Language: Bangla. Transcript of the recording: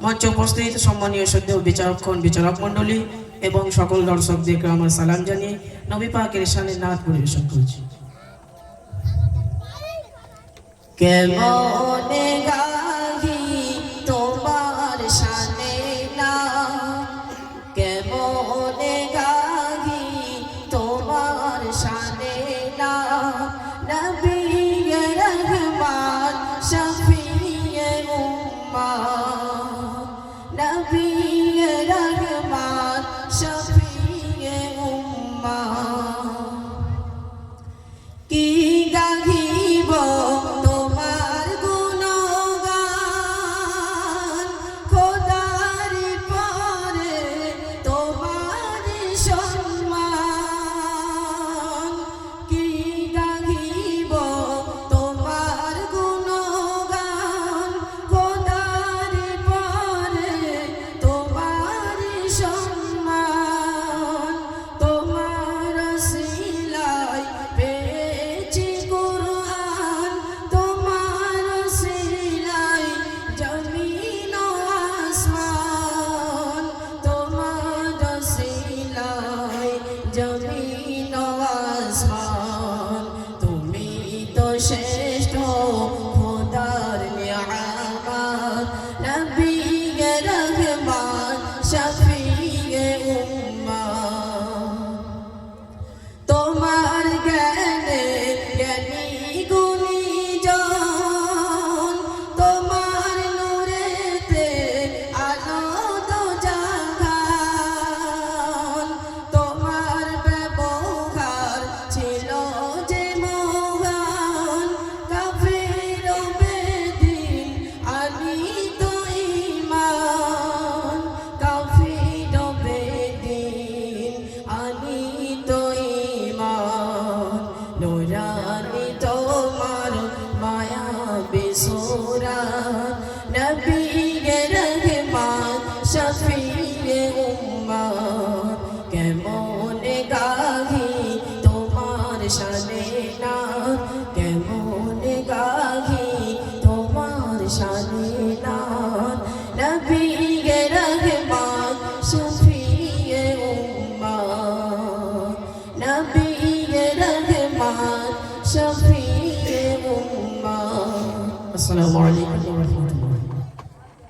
মঞ্চে উপস্থিত সম্মানীয় শ্রদ্ধেয় বিচারকগণ, বিচারক মণ্ডলী এবং সকল দর্শকদেরকে আমার সালাম জানিয়ে নবী পাকের শানে নাত পরিবেশন করছি। কেমনে গাহি তোমার শানে নাত, কেমনে গাহি তোমার শানে নাত, নবী রহমান শফিয়ে উম্মাত, নবী রহমান শফিয়ে উম্মাত। কি গাহিব তোমার গুণগান, খোদার পরে তোমার সম্মান। কি গাহিব তোমার গুণগান, খোদার পরে তোমার সম্মান। তোমার সিলাই পেয়েছি কুরআন, তোমার সিলাই জমিন ও আসমান, তোমার সিলাই জমিন ও আসমান। তুমি তো শ্রেষ্ঠ খোদার নিয়ামত, নবী রহমান শফিয়ে উম্মাত। তোমার জ্ঞানে জ্ঞানী গুণীজন, তোমার নূরেতে আলো দো জাহান। তোমার ব্যবহার ছিল যে মহান, কাফির ও বেদীন আনিত ঈমান, কাফির ও বেদীন আনিত ঈমান। নূরানি তোমার মায়াবী সূরত, নবী রহমান শফিয়ে উম্মাত। কেমনে গাহি তোমার শানে নাত, কেমনে গাহি তোমার শানে নাত, নবী রহমান শফিয়ে উম্মাত, নবী রহমান শফিয়ে উম্মাত। আসসালামু আলাইকুম।